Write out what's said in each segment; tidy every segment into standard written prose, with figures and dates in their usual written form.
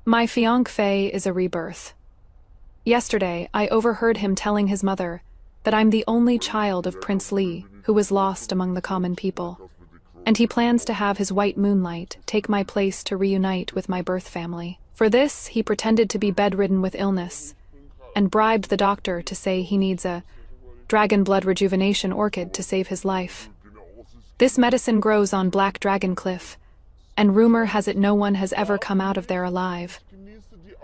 My fiancé is a rebirth. Yesterday, I overheard him telling his mother that I'm the only child of Prince Li who was lost among the common people, and he plans to have his white moonlight take my place to reunite with my birth family. For this, he pretended to be bedridden with illness and bribed the doctor to say he needs a dragon blood rejuvenation orchid to save his life. This medicine grows on Black Dragon Cliff, and rumor has it no one has ever come out of there alive.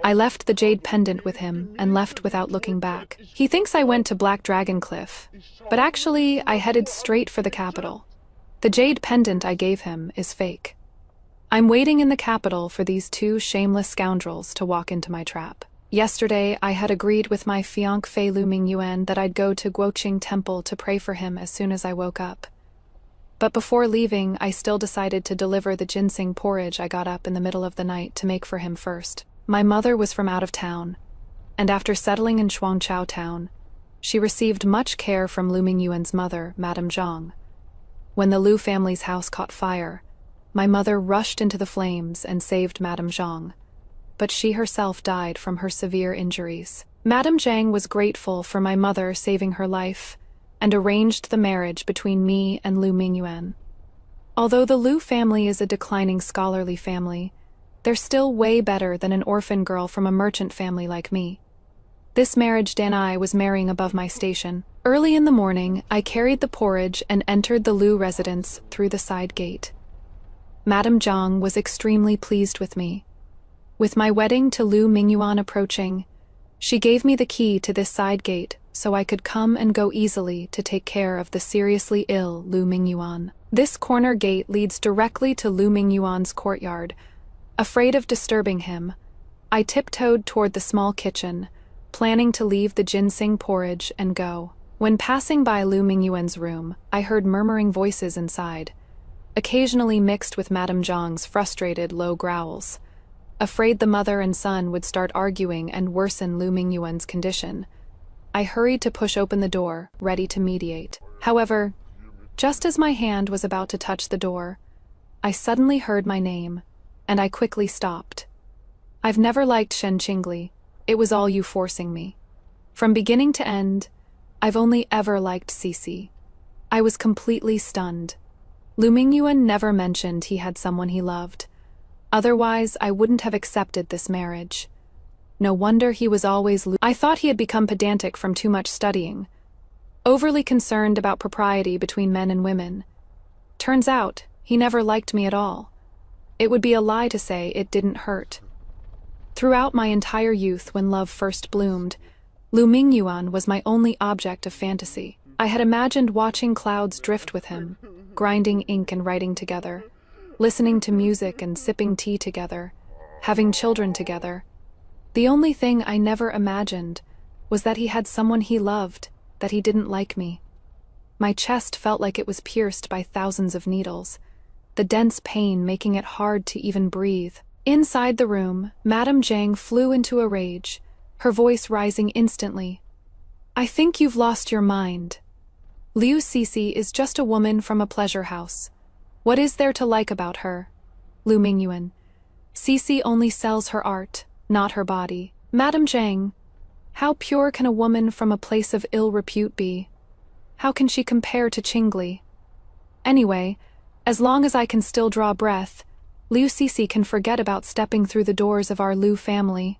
I left the jade pendant with him and left without looking back. He thinks I went to Black Dragon Cliff, but actually I headed straight for the capital. The jade pendant I gave him is fake. I'm waiting in the capital for these two shameless scoundrels to walk into my trap. Yesterday, I had agreed with my fiancé Lu Mingyuan that I'd go to Guoqing Temple to pray for him as soon as I woke up. But before leaving, I still decided to deliver the ginseng porridge I got up in the middle of the night to make for him first. My mother was from out of town, and after settling in Shuangqiao town, she received much care from Lu Mingyuan's mother, Madame Zhang. When the Lu family's house caught fire, my mother rushed into the flames and saved Madame Zhang, but she herself died from her severe injuries. Madame Zhang was grateful for my mother saving her life and arranged the marriage between me and Lu Mingyuan. Although the Lu family is a declining scholarly family, they're still way better than an orphan girl from a merchant family like me. This marriage Danai was marrying above my station. Early in the morning, I carried the porridge and entered the Lu residence through the side gate. Madame Zhang was extremely pleased with me. With my wedding to Lu Mingyuan approaching, she gave me the key to this side gate so I could come and go easily to take care of the seriously ill Lu Mingyuan. This corner gate leads directly to Lu Mingyuan's courtyard. Afraid of disturbing him, I tiptoed toward the small kitchen, planning to leave the ginseng porridge and go. When passing by Lu Mingyuan's room, I heard murmuring voices inside, occasionally mixed with Madame Zhang's frustrated low growls. Afraid the mother and son would start arguing and worsen Lu Mingyuan's condition, I hurried to push open the door, ready to mediate. However, just as my hand was about to touch the door, I suddenly heard my name, and I quickly stopped. I've never liked Shen Qingli. It was all you forcing me. From beginning to end, I've only ever liked Cici. I was completely stunned. Lu Mingyuan never mentioned he had someone he loved. Otherwise, I wouldn't have accepted this marriage. No wonder he was always I thought he had become pedantic from too much studying, overly concerned about propriety between men and women. Turns out, he never liked me at all. It would be a lie to say it didn't hurt. Throughout my entire youth when love first bloomed, Lu Mingyuan was my only object of fantasy. I had imagined watching clouds drift with him, grinding ink and writing together, listening to music and sipping tea together, having children together. The only thing I never imagined was that he had someone he loved, that he didn't like me. My chest felt like it was pierced by thousands of needles, the dense pain making it hard to even breathe. Inside the room, Madame Zhang flew into a rage, her voice rising instantly. I think you've lost your mind. Liu Cici is just a woman from a pleasure house. What is there to like about her? Lu Mingyuan. Cici only sells her art, not her body. Madame Zhang, how pure can a woman from a place of ill repute be? How can she compare to Qingli? Anyway, as long as I can still draw breath, Liu Cici can forget about stepping through the doors of our Lu family.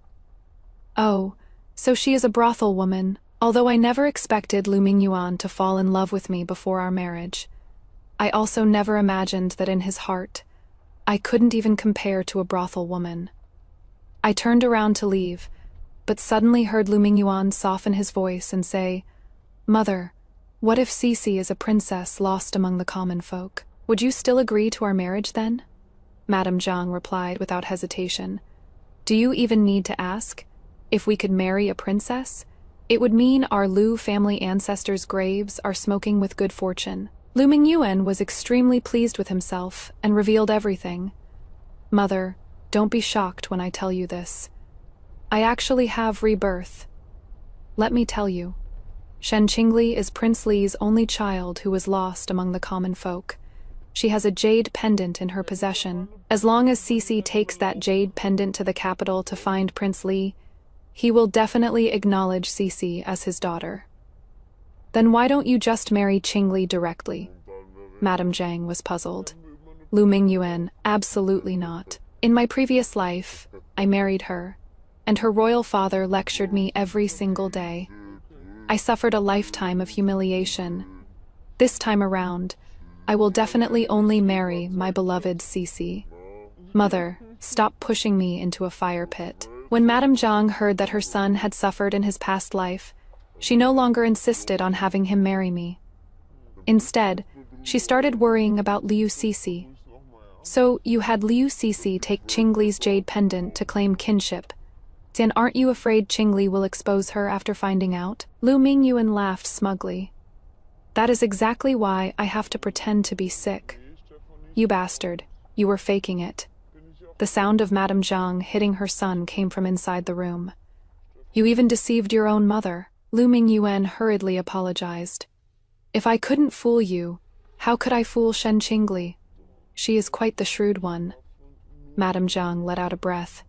Oh, so she is a brothel woman, although I never expected Lu Mingyuan to fall in love with me before our marriage. I also never imagined that in his heart, I couldn't even compare to a brothel woman. I turned around to leave, but suddenly heard Lu Mingyuan soften his voice and say, Mother, what if Cici is a princess lost among the common folk? Would you still agree to our marriage then? Madame Zhang replied without hesitation. Do you even need to ask? If we could marry a princess, it would mean our Lu family ancestors' graves are smoking with good fortune. Lu Mingyuan was extremely pleased with himself and revealed everything. Mother, don't be shocked when I tell you this. I actually have rebirth. Let me tell you. Shen Qingli is Prince Li's only child who was lost among the common folk. She has a jade pendant in her possession. As long as Cece takes that jade pendant to the capital to find Prince Li, he will definitely acknowledge Cece as his daughter. Then why don't you just marry Qingli directly? Madame Zhang was puzzled. Lu Mingyuan, absolutely not. In my previous life, I married her, and her royal father lectured me every single day. I suffered a lifetime of humiliation. This time around, I will definitely only marry my beloved Cece. Mother, stop pushing me into a fire pit. When Madame Zhang heard that her son had suffered in his past life, she no longer insisted on having him marry me. Instead, she started worrying about Liu Cece. So you had Liu Cece take Qingli's jade pendant to claim kinship. Then aren't you afraid Qingli will expose her after finding out? Lu Mingyuan laughed smugly. That is exactly why I have to pretend to be sick. You bastard, you were faking it. The sound of Madame Zhang hitting her son came from inside the room. You even deceived your own mother. Lu Mingyuan hurriedly apologized. If I couldn't fool you, how could I fool Shen Qingli? She is quite the shrewd one. Madame Zhang let out a breath.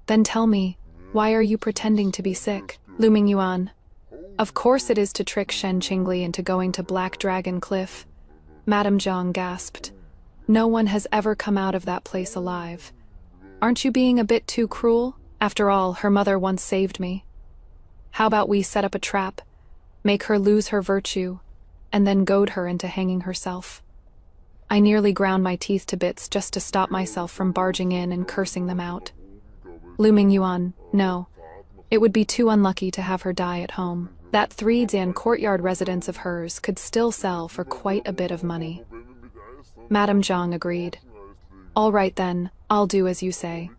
Then tell me, why are you pretending to be sick? Lu Mingyuan. Of course it is to trick Shen Qingli into going to Black Dragon Cliff. Madame Zhang gasped. No one has ever come out of that place alive. Aren't you being a bit too cruel? After all, her mother once saved me. How about we set up a trap, make her lose her virtue, and then goad her into hanging herself? I nearly ground my teeth to bits just to stop myself from barging in and cursing them out. Lu Mingyuan, no. It would be too unlucky to have her die at home. That 3-dan courtyard residence of hers could still sell for quite a bit of money. Madame Zhang agreed. All right then, I'll do as you say.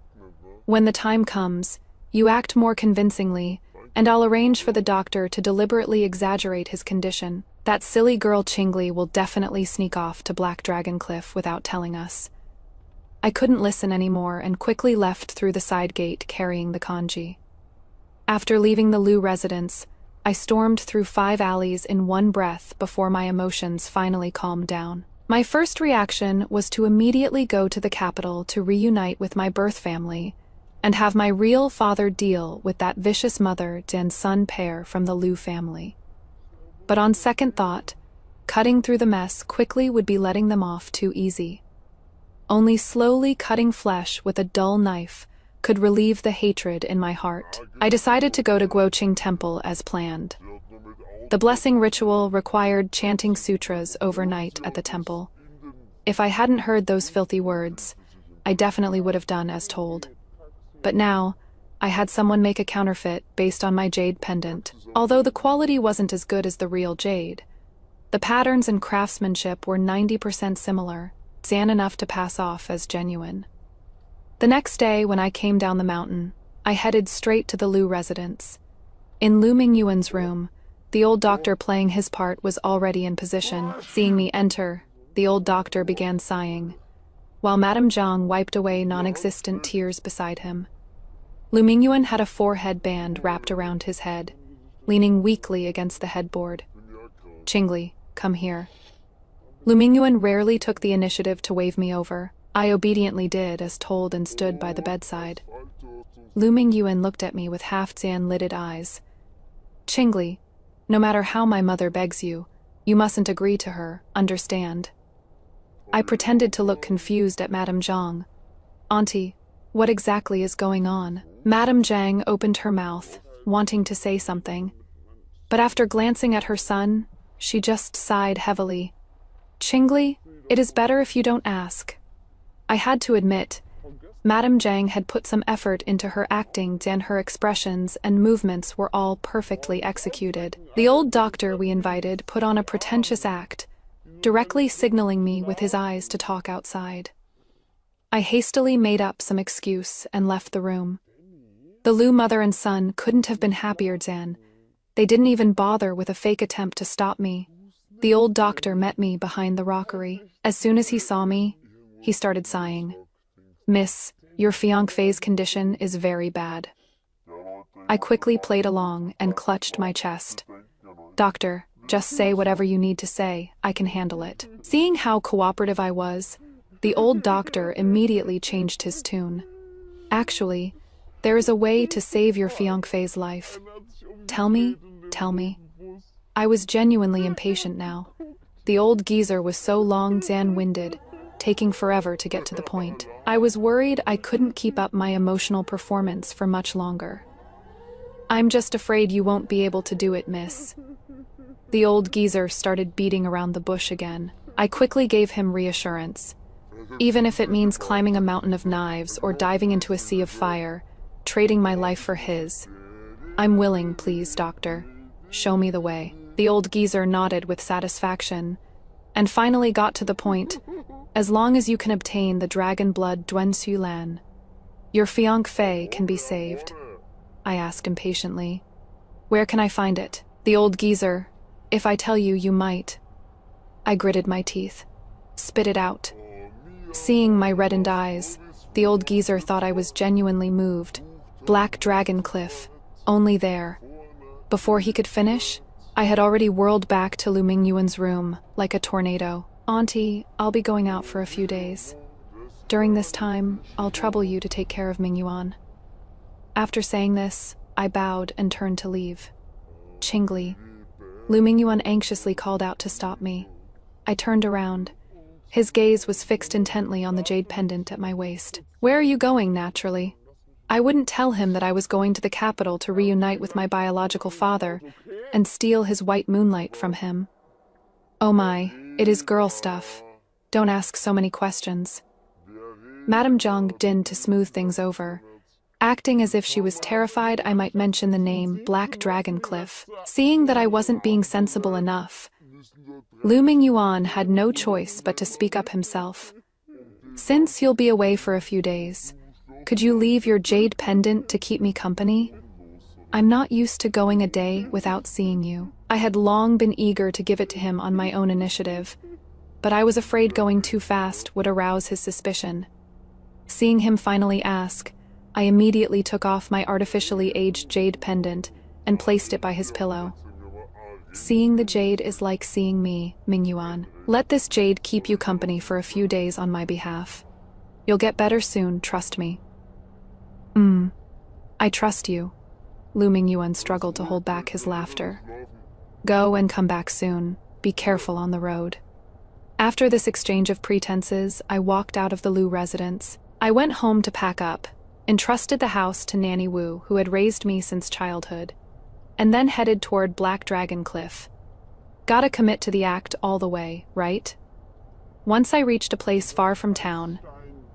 When the time comes, you act more convincingly, and I'll arrange for the doctor to deliberately exaggerate his condition. That silly girl Qingli will definitely sneak off to Black Dragon Cliff without telling us. I couldn't listen anymore and quickly left through the side gate carrying the kanji. After leaving the Lu residence, I stormed through 5 alleys in one breath before my emotions finally calmed down. My first reaction was to immediately go to the capital to reunite with my birth family and have my real father deal with that vicious mother and son pair from the Lu family. But on second thought, cutting through the mess quickly would be letting them off too easy. Only slowly cutting flesh with a dull knife could relieve the hatred in my heart. I decided to go to Guoqing Temple as planned. The blessing ritual required chanting sutras overnight at the temple. If I hadn't heard those filthy words, I definitely would have done as told. But now, I had someone make a counterfeit based on my jade pendant. Although the quality wasn't as good as the real jade, the patterns and craftsmanship were 90% similar, enough to pass off as genuine. The next day, when I came down the mountain, I headed straight to the Lu residence. In Lu Mingyuan's room, the old doctor playing his part was already in position. Seeing me enter, the old doctor began sighing, while Madame Zhang wiped away non-existent tears beside him. Lu Mingyuan had a forehead band wrapped around his head, leaning weakly against the headboard. Qingli, come here. Lu Mingyuan rarely took the initiative to wave me over. I obediently did as told and stood by the bedside. Lu Mingyuan looked at me with half-lidded eyes. Qingli, no matter how my mother begs you, you mustn't agree to her, understand? I pretended to look confused at Madame Zhang. Auntie, what exactly is going on? Madame Zhang opened her mouth, wanting to say something. But after glancing at her son, she just sighed heavily. Qingli, it is better if you don't ask. I had to admit, Madame Zhang had put some effort into her acting and her expressions and movements were all perfectly executed. The old doctor we invited put on a pretentious act, directly signaling me with his eyes to talk outside. I hastily made up some excuse and left the room. The Lu mother and son couldn't have been happier, Zan. They didn't even bother with a fake attempt to stop me. The old doctor met me behind the rockery. As soon as he saw me, he started sighing. Miss, your fiancé's condition is very bad. I quickly played along and clutched my chest. Doctor, Just say whatever you need to say, I can handle it. Seeing how cooperative I was, the old doctor immediately changed his tune. Actually, there is a way to save your fiancé's life. Tell me, tell me. I was genuinely impatient now. The old geezer was so long-winded, taking forever to get to the point. I was worried I couldn't keep up my emotional performance for much longer. I'm just afraid you won't be able to do it, miss. The old geezer started beating around the bush again. I quickly gave him reassurance. Even if it means climbing a mountain of knives or diving into a sea of fire, trading my life for his. I'm willing, please, doctor. Show me the way. The old geezer nodded with satisfaction, and finally got to the point. As long as you can obtain the dragon blood Duen Su Lan, your fiancé can be saved. I asked impatiently. Where can I find it? The old geezer, if I tell you, you might. I gritted my teeth. Spit it out. Seeing my reddened eyes, the old geezer thought I was genuinely moved. Black Dragon Cliff, only there. Before he could finish, I had already whirled back to Lu Mingyuan's room like a tornado. Auntie, I'll be going out for a few days. During this time, I'll trouble you to take care of Mingyuan. After saying this, I bowed and turned to leave. Qingli. Lu Mingyuan anxiously called out to stop me. I turned around. His gaze was fixed intently on the jade pendant at my waist. Where are you going, naturally? I wouldn't tell him that I was going to the capital to reunite with my biological father and steal his white moonlight from him. Oh my, it is girl stuff. Don't ask so many questions. Madame Zhang dinned to smooth things over, acting as if she was terrified I might mention the name Black Dragon Cliff. Seeing that I wasn't being sensible enough, Lu Mingyuan had no choice but to speak up himself. Since you'll be away for a few days, could you leave your jade pendant to keep me company? I'm not used to going a day without seeing you. I had long been eager to give it to him on my own initiative, but I was afraid going too fast would arouse his suspicion. Seeing him finally ask, I immediately took off my artificially aged jade pendant and placed it by his pillow. Seeing the jade is like seeing me, Mingyuan. Let this jade keep you company for a few days on my behalf. You'll get better soon, trust me. I trust you. Lu Mingyuan struggled to hold back his laughter. Go and come back soon. Be careful on the road. After this exchange of pretenses, I walked out of the Lu residence. I went home to pack up, entrusted the house to Nanny Wu, who had raised me since childhood, and then headed toward Black Dragon Cliff. Gotta commit to the act all the way, right? Once I reached a place far from town,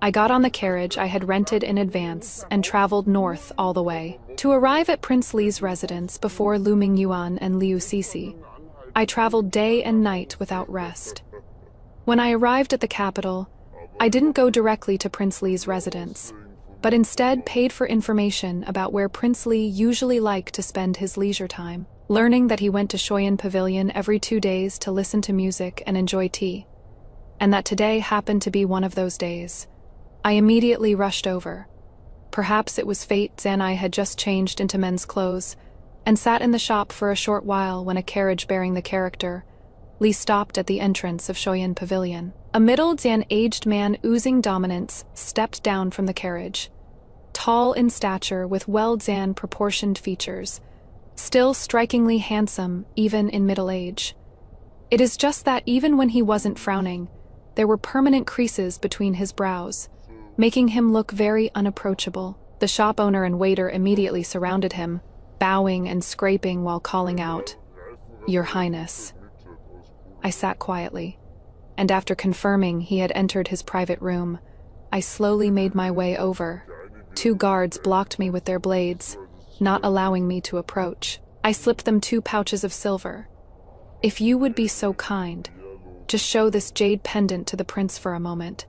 I got on the carriage I had rented in advance and traveled north all the way. To arrive at Prince Li's residence before Lu Mingyuan and Liu Sisi, I traveled day and night without rest. When I arrived at the capital, I didn't go directly to Prince Li's residence, but instead paid for information about where Prince Li usually liked to spend his leisure time, learning that he went to Shoyan Pavilion every 2 days to listen to music and enjoy tea, and that today happened to be one of those days. I immediately rushed over. Perhaps it was fate Zanai had just changed into men's clothes, and sat in the shop for a short while when a carriage bearing the character Li stopped at the entrance of Shoyan Pavilion. A middle-aged man oozing dominance stepped down from the carriage. Tall in stature with well-proportioned features, still strikingly handsome even in middle age. It is just that even when he wasn't frowning, there were permanent creases between his brows, making him look very unapproachable. The shop owner and waiter immediately surrounded him, bowing and scraping while calling out, "Your Highness." I sat quietly, and after confirming he had entered his private room, I slowly made my way over. 2 guards blocked me with their blades, not allowing me to approach. I slipped them 2 pouches of silver. If you would be so kind, just show this jade pendant to the prince for a moment.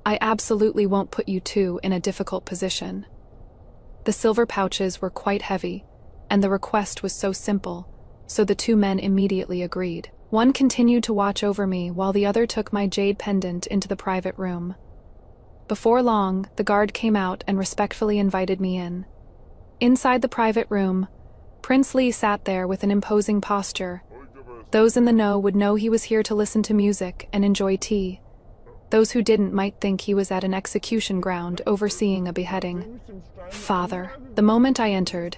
I absolutely won't put you two in a difficult position. The silver pouches were quite heavy, and the request was so simple, so the 2 men immediately agreed. One continued to watch over me while the other took my jade pendant into the private room. Before long, the guard came out and respectfully invited me in. Inside the private room, Prince Li sat there with an imposing posture, Those in the know would know he was here to listen to music and enjoy tea. Those who didn't might think he was at an execution ground overseeing a beheading. Father. The moment I entered,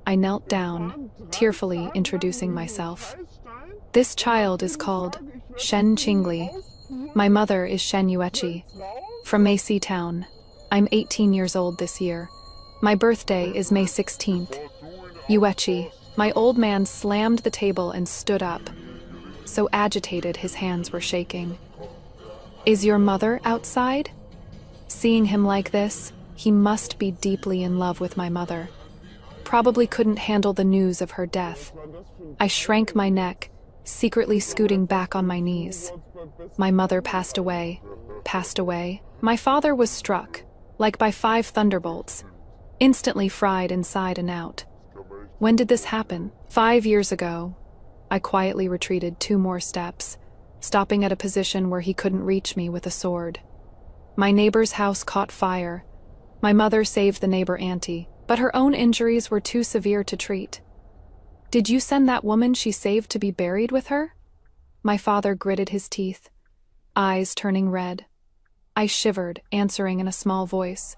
I knelt down, tearfully introducing myself. This child is called Shen Qingli. My mother is Shen Yueqi, from Meici Town. I'm 18 years old this year. My birthday is May 16th. Yueqi. My old man slammed the table and stood up, so agitated his hands were shaking. Is your mother outside? Seeing him like this, he must be deeply in love with my mother. Probably couldn't handle the news of her death. I shrank my neck, secretly scooting back on my knees. My mother passed away. My father was struck, like by 5 thunderbolts, instantly fried inside and out. When did this happen? 5 years ago. I quietly retreated 2 more steps, stopping at a position where he couldn't reach me with a sword. My neighbor's house caught fire. My mother saved the neighbor auntie, but her own injuries were too severe to treat. Did you send that woman she saved to be buried with her? My father gritted his teeth, eyes turning red. I shivered, answering in a small voice.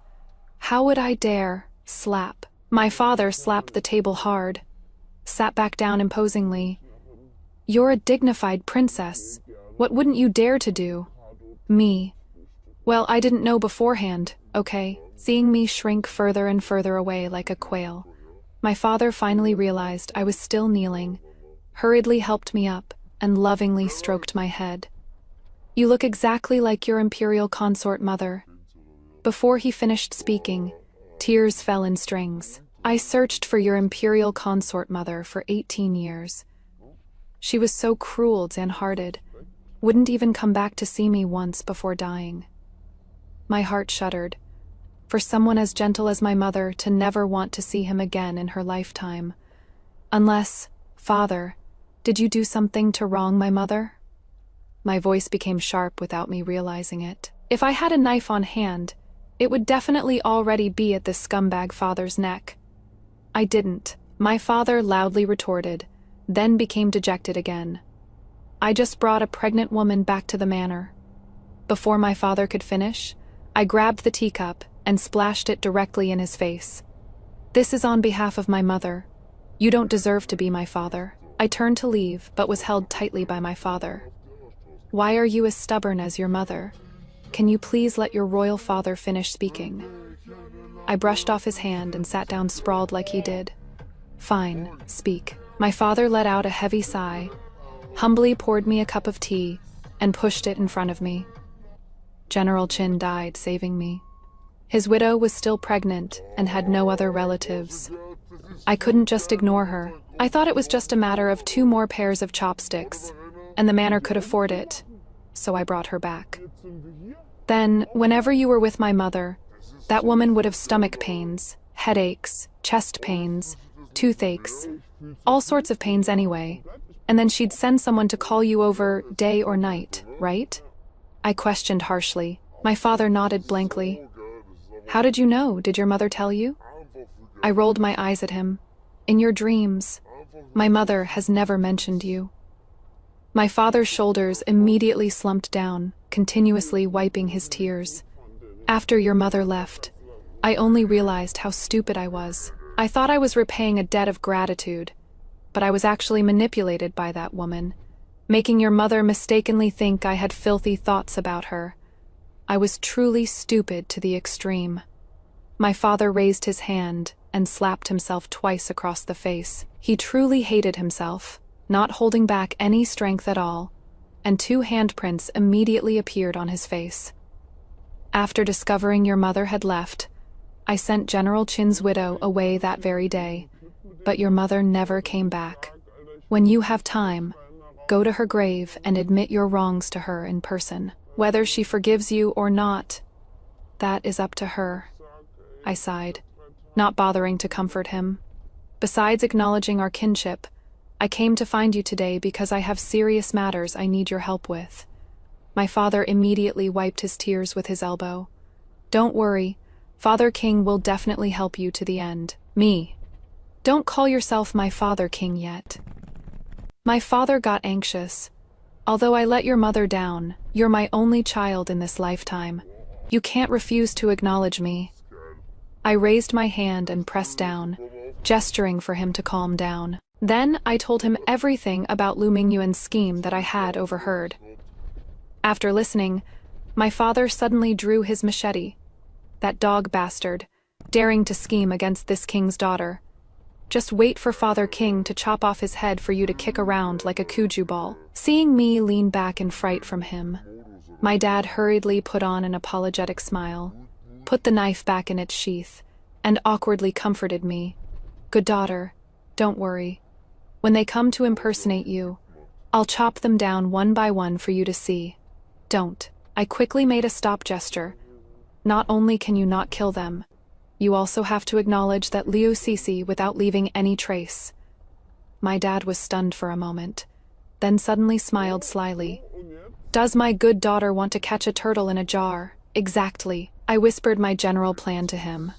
How would I dare? Slap. My father slapped the table hard, sat back down imposingly. You're a dignified princess. What wouldn't you dare to do? Me. Well, I didn't know beforehand, okay? Seeing me shrink further and further away like a quail. My father finally realized I was still kneeling, hurriedly helped me up, and lovingly stroked my head. You look exactly like your imperial consort mother. Before he finished speaking, tears fell in strings. I searched for your imperial consort mother for 18 years. She was so cruel, dan-hearted, wouldn't even come back to see me once before dying. My heart shuddered. For someone as gentle as my mother to never want to see him again in her lifetime. Unless, Father, did you do something to wrong my mother? My voice became sharp without me realizing it. If I had a knife on hand, it would definitely already be at this scumbag father's neck. I didn't. My father loudly retorted, then became dejected again. I just brought a pregnant woman back to the manor. Before my father could finish, I grabbed the teacup and splashed it directly in his face. This is on behalf of my mother. You don't deserve to be my father. I turned to leave, but was held tightly by my father. Why are you as stubborn as your mother? Can you please let your royal father finish speaking? I brushed off his hand and sat down sprawled like he did. Fine, speak. My father let out a heavy sigh, humbly poured me a cup of tea, and pushed it in front of me. General Qin died, saving me. His widow was still pregnant and had no other relatives. I couldn't just ignore her. I thought it was just a matter of 2 more pairs of chopsticks, and the manor could afford it, so I brought her back. Then, whenever you were with my mother, that woman would have stomach pains, headaches, chest pains, toothaches, all sorts of pains anyway, and then she'd send someone to call you over day or night, right? I questioned harshly. My father nodded blankly. How did you know? Did your mother tell you? I rolled my eyes at him. In your dreams, my mother has never mentioned you. My father's shoulders immediately slumped down, continuously wiping his tears. After your mother left, I only realized how stupid I was. I thought I was repaying a debt of gratitude, but I was actually manipulated by that woman, making your mother mistakenly think I had filthy thoughts about her. I was truly stupid to the extreme. My father raised his hand and slapped himself twice across the face. He truly hated himself, not holding back any strength at all, and 2 handprints immediately appeared on his face. After discovering your mother had left, I sent General Qin's widow away that very day, but your mother never came back. When you have time, go to her grave and admit your wrongs to her in person. Whether she forgives you or not, that is up to her. I sighed, not bothering to comfort him. Besides acknowledging our kinship, I came to find you today because I have serious matters I need your help with. My father immediately wiped his tears with his elbow. Don't worry, Father King will definitely help you to the end. Me. Don't call yourself my Father King yet. My father got anxious. Although I let your mother down, you're my only child in this lifetime. You can't refuse to acknowledge me. I raised my hand and pressed down, gesturing for him to calm down. Then I told him everything about Lu Mingyuan's scheme that I had overheard. After listening, my father suddenly drew his machete. That dog bastard, daring to scheme against this king's daughter. Just wait for Father King to chop off his head for you to kick around like a kuju ball. Seeing me lean back in fright from him, my dad hurriedly put on an apologetic smile, put the knife back in its sheath, and awkwardly comforted me. Good daughter, don't worry. When they come to impersonate you, I'll chop them down one by one for you to see. Don't. I quickly made a stop gesture. Not only can you not kill them, you also have to acknowledge that Liu Sisi without leaving any trace. My dad was stunned for a moment, then suddenly smiled slyly. Does my good daughter want to catch a turtle in a jar? Exactly. I whispered my general plan to him.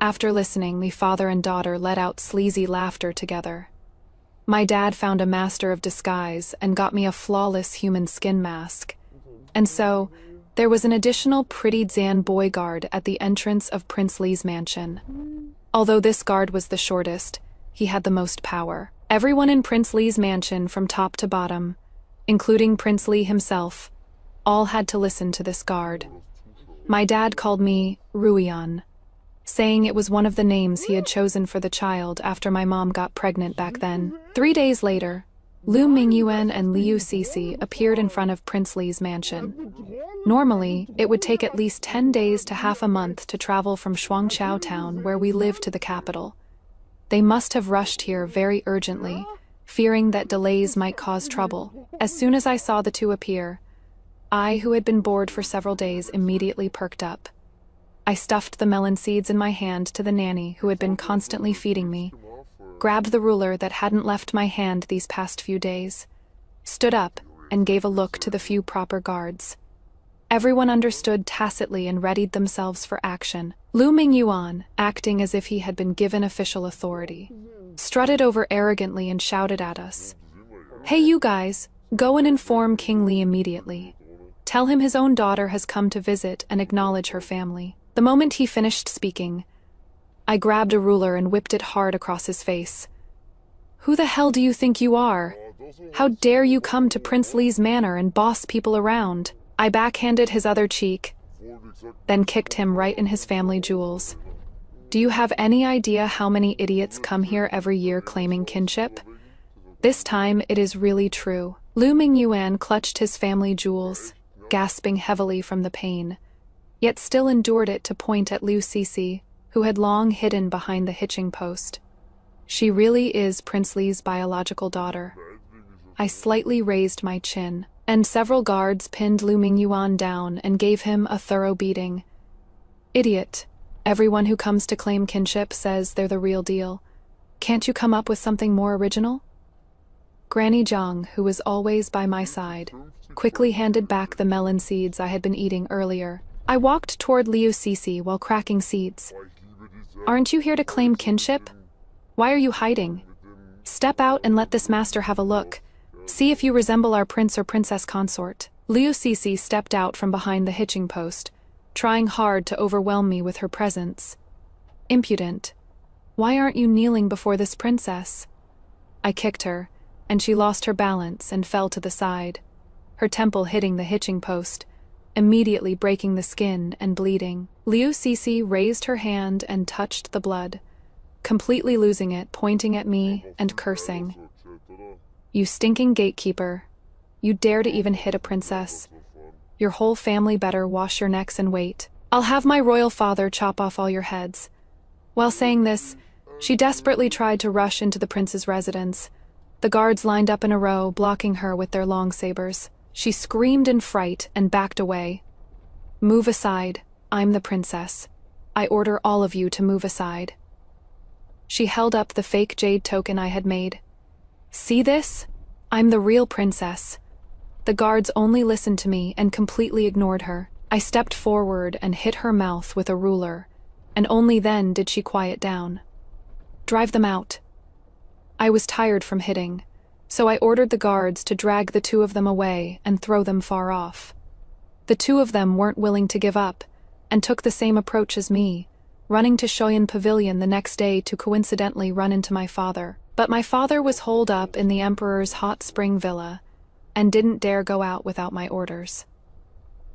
After listening, the father and daughter let out sleazy laughter together. My dad found a master of disguise and got me a flawless human skin mask. And so, there was an additional pretty Zan boy guard at the entrance of Prince Li's mansion. Although this guard was the shortest, he had the most power. Everyone in Prince Li's mansion from top to bottom, including Prince Li himself, all had to listen to this guard. My dad called me Ruian, saying it was one of the names he had chosen for the child after my mom got pregnant back then. 3 days later, Lu Mingyuan and Liu Sisi appeared in front of Prince Li's mansion. Normally, it would take at least 10 days to half a month to travel from Shuangqiao town where we live to the capital. They must have rushed here very urgently, fearing that delays might cause trouble. As soon as I saw the two appear, I, who had been bored for several days, immediately perked up. I stuffed the melon seeds in my hand to the nanny who had been constantly feeding me, grabbed the ruler that hadn't left my hand these past few days, stood up, and gave a look to the few proper guards. Everyone understood tacitly and readied themselves for action. Lu Mingyuan, acting as if he had been given official authority, strutted over arrogantly and shouted at us. Hey you guys, go and inform King Li immediately. Tell him his own daughter has come to visit and acknowledge her family. The moment he finished speaking, I grabbed a ruler and whipped it hard across his face. Who the hell do you think you are? How dare you come to Prince Li's manor and boss people around? I backhanded his other cheek, then kicked him right in his family jewels. Do you have any idea how many idiots come here every year claiming kinship? This time it is really true. Lu Mingyuan clutched his family jewels, gasping heavily from the pain, yet still endured it to point at Liu Sisi, who had long hidden behind the hitching post. She really is Prince Li's biological daughter. I slightly raised my chin, and several guards pinned Lu Mingyuan down and gave him a thorough beating. Idiot. Everyone who comes to claim kinship says they're the real deal. Can't you come up with something more original? Granny Zhang, who was always by my side, quickly handed back the melon seeds I had been eating earlier. I walked toward Liu Sisi while cracking seeds. Aren't you here to claim kinship? Why are you hiding? Step out and let this master have a look. See if you resemble our prince or princess consort. Liu Sisi stepped out from behind the hitching post, trying hard to overwhelm me with her presence. Impudent. Why aren't you kneeling before this princess? I kicked her, and she lost her balance and fell to the side, her temple hitting the hitching post, immediately breaking the skin and bleeding. Liu Sisi raised her hand and touched the blood, completely losing it, pointing at me and cursing. You stinking gatekeeper. You dare to even hit a princess. Your whole family better wash your necks and wait. I'll have my royal father chop off all your heads. While saying this, she desperately tried to rush into the prince's residence. The guards lined up in a row, blocking her with their long sabers. She screamed in fright and backed away. Move aside. I'm the princess. I order all of you to move aside. She held up the fake jade token I had made. See this? I'm the real princess. The guards only listened to me and completely ignored her. I stepped forward and hit her mouth with a ruler, and only then did she quiet down. Drive them out. I was tired from hitting, So I ordered the guards to drag the two of them away and throw them far off. The two of them weren't willing to give up, and took the same approach as me, running to Shoyan Pavilion the next day to coincidentally run into my father. But my father was holed up in the Emperor's hot spring villa, and didn't dare go out without my orders.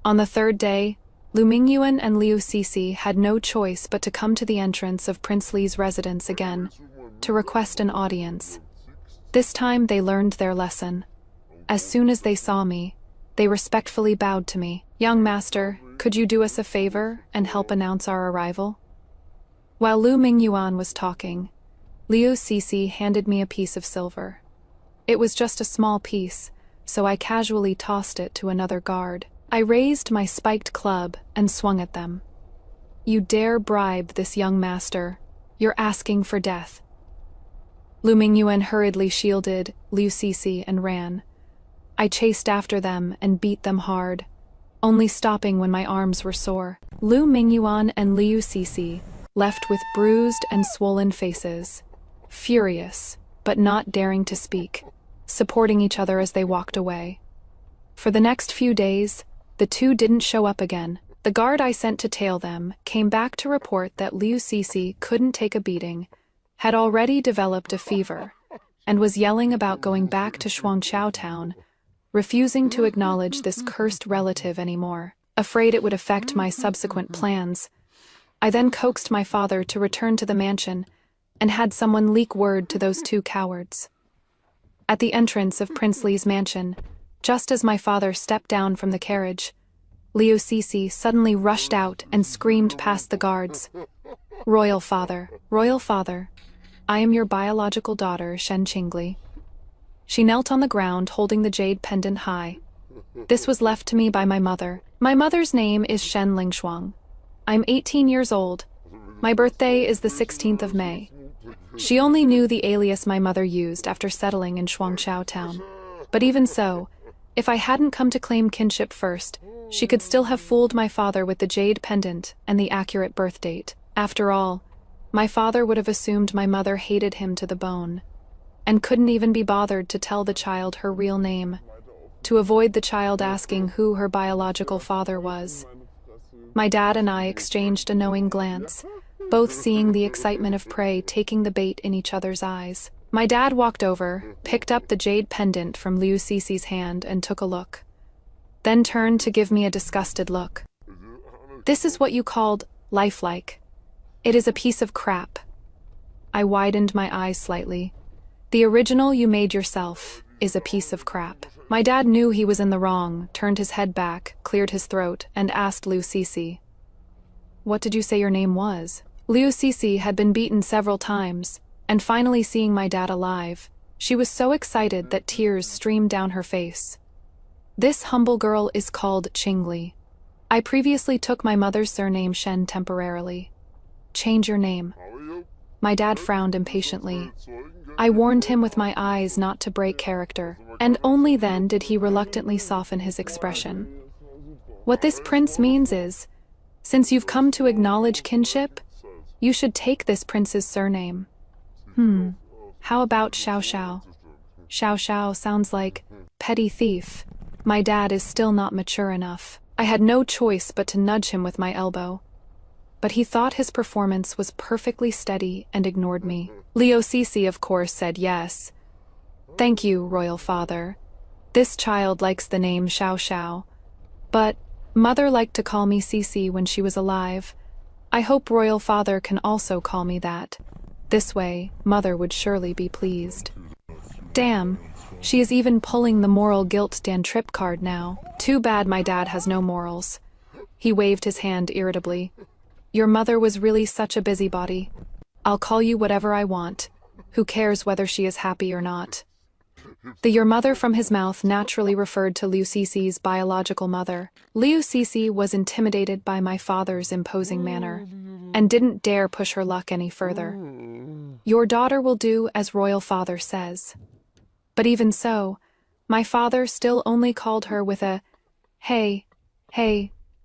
On the third day, Lu Mingyuan and Liu Sisi had no choice but to come to the entrance of Prince Li's residence again, to request an audience. This time they learned their lesson. As soon as they saw me, they respectfully bowed to me. "Young master, could you do us a favor and help announce our arrival?" While Lu Mingyuan was talking, Liu Sisi handed me a piece of silver. It was just a small piece, so I casually tossed it to another guard. I raised my spiked club and swung at them. "You dare bribe this young master? You're asking for death." Lu Mingyuan hurriedly shielded Liu Sisi and ran. I chased after them and beat them hard, only stopping when my arms were sore. Lu Mingyuan and Liu Sisi left with bruised and swollen faces, furious, but not daring to speak, supporting each other as they walked away. For the next few days, the two didn't show up again. The guard I sent to tail them came back to report that Liu Sisi couldn't take a beating, had already developed a fever, and was yelling about going back to Shuangqiao town, refusing to acknowledge this cursed relative anymore, afraid it would affect my subsequent plans. I then coaxed my father to return to the mansion and had someone leak word to those two cowards. At the entrance of Prince Li's mansion, just as my father stepped down from the carriage, Liu Sisi suddenly rushed out and screamed past the guards, Royal father, I am your biological daughter, Shen Qingli." She knelt on the ground holding the jade pendant high. "This was left to me by my mother. My mother's name is Shen Lingshuang. I'm 18 years old. My birthday is the 16th of May. She only knew the alias my mother used after settling in Shuangqiao town. But even so, if I hadn't come to claim kinship first, she could still have fooled my father with the jade pendant and the accurate birth date. After all, my father would have assumed my mother hated him to the bone, and couldn't even be bothered to tell the child her real name, to avoid the child asking who her biological father was. My dad and I exchanged a knowing glance, both seeing the excitement of prey taking the bait in each other's eyes. My dad walked over, picked up the jade pendant from Liu Sisi's hand and took a look, then turned to give me a disgusted look. "This is what you called lifelike. It is a piece of crap." I widened my eyes slightly. "The original you made yourself is a piece of crap." My dad knew he was in the wrong, turned his head back, cleared his throat, and asked Liu Sisi, "What did you say your name was?" Liu Sisi had been beaten several times, and finally seeing my dad alive, she was so excited that tears streamed down her face. "This humble girl is called Qingli. I previously took my mother's surname Shen temporarily. Change your name." My dad frowned impatiently. I warned him with my eyes not to break character, and only then did he reluctantly soften his expression. "What this prince means is, since you've come to acknowledge kinship, you should take this prince's surname. How about Xiao Xiao? Xiao Xiao sounds like petty thief." My dad is still not mature enough. I had no choice but to nudge him with my elbow. But he thought his performance was perfectly steady and ignored me. Liu Sisi, of course, said yes. "Thank you, royal father. This child likes the name Xiao Xiao. But mother liked to call me Sisi when she was alive. I hope royal father can also call me that. This way, mother would surely be pleased." Damn, she is even pulling the moral guilt Dan Trip card now. Too bad my dad has no morals. He waved his hand irritably. "Your mother was really such a busybody. I'll call you whatever I want. Who cares whether she is happy or not?" The "your mother" from his mouth naturally referred to Liu Sisi's biological mother. Liu Sisi was intimidated by my father's imposing manner, and didn't dare push her luck any further. "Your daughter will do as royal father says." But even so, my father still only called her with a, hey,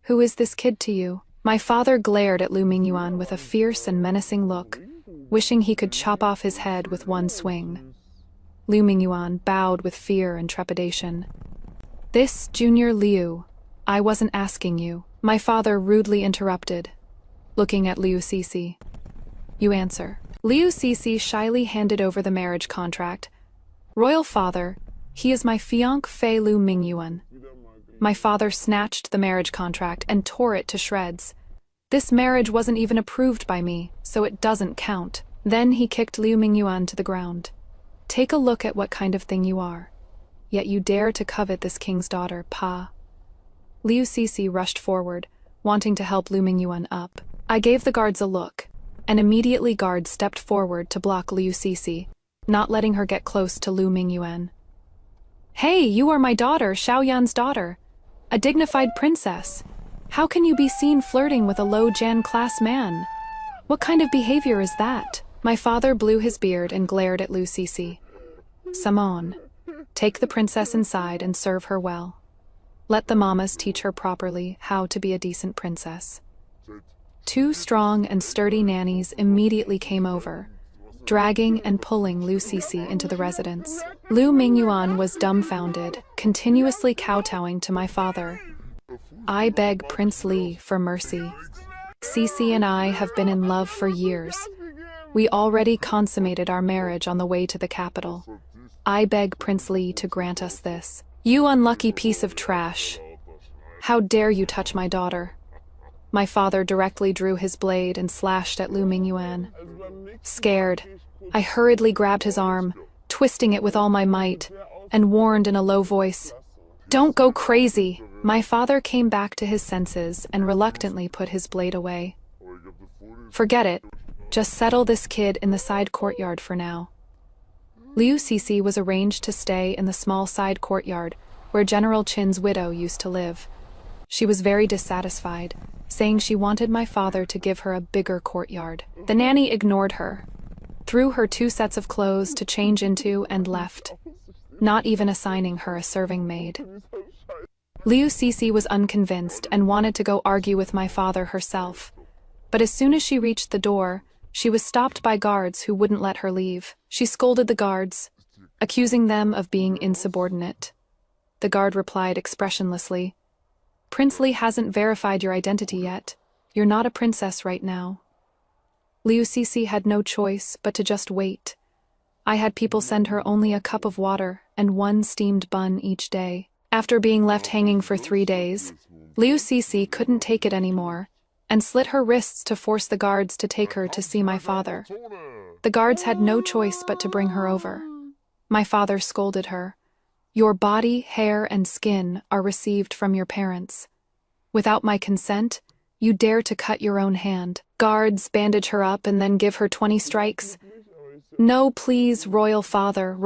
who is this kid to you?" My father glared at Lu Mingyuan with a fierce and menacing look, wishing he could chop off his head with one swing. Liu Mingyuan bowed with fear and trepidation. This, Junior Liu, I wasn't asking you. My father rudely interrupted, looking at Liu Cixi. You answer. Liu Cixi shyly handed over the marriage contract. Royal father, he is my fiancé Liu Mingyuan. My father snatched the marriage contract and tore it to shreds. This marriage wasn't even approved by me, so it doesn't count. Then he kicked Liu Mingyuan to the ground. Take a look at what kind of thing you are. Yet you dare to covet this king's daughter, Pa. Liu Cixi rushed forward, wanting to help Liu Mingyuan up. I gave the guards a look, and immediately guards stepped forward to block Liu Cixi, not letting her get close to Liu Mingyuan. Hey, you are my daughter, Xiaoyan's daughter, a dignified princess. How can you be seen flirting with a low-Jan class man? What kind of behavior is that? My father blew his beard and glared at Liu Cixi. Simone, take the princess inside and serve her well. Let the mamas teach her properly how to be a decent princess. 2 strong and sturdy nannies immediately came over, dragging and pulling Liu Cixi into the residence. Liu Mingyuan was dumbfounded, continuously kowtowing to my father. I beg Prince Li for mercy. Cixi and I have been in love for years. We already consummated our marriage on the way to the capital. I beg Prince Li to grant us this. You unlucky piece of trash. How dare you touch my daughter? My father directly drew his blade and slashed at Liu Mingyuan. Scared, I hurriedly grabbed his arm, twisting it with all my might, and warned in a low voice, "Don't go crazy!" My father came back to his senses and reluctantly put his blade away. Forget it. Just settle this kid in the side courtyard for now. Liu Cixi was arranged to stay in the small side courtyard where General Qin's widow used to live. She was very dissatisfied, saying she wanted my father to give her a bigger courtyard. The nanny ignored her, threw her 2 sets of clothes to change into and left, not even assigning her a serving maid. Liu Cixi was unconvinced and wanted to go argue with my father herself, but as soon as she reached the door, she was stopped by guards who wouldn't let her leave. She scolded the guards, accusing them of being insubordinate. The guard replied expressionlessly, "Prince Li hasn't verified your identity yet. You're not a princess right now." Liu Cixi had no choice but to just wait. I had people send her only a cup of water and 1 steamed bun each day. After being left hanging for 3 days, Liu Cixi couldn't take it anymore and slit her wrists to force the guards to take her to see my father. The guards had no choice but to bring her over. My father scolded her. Your body, hair, and skin are received from your parents. Without my consent, you dare to cut your own hand. Guards bandage her up and then give her 20 strikes. No, please, royal father,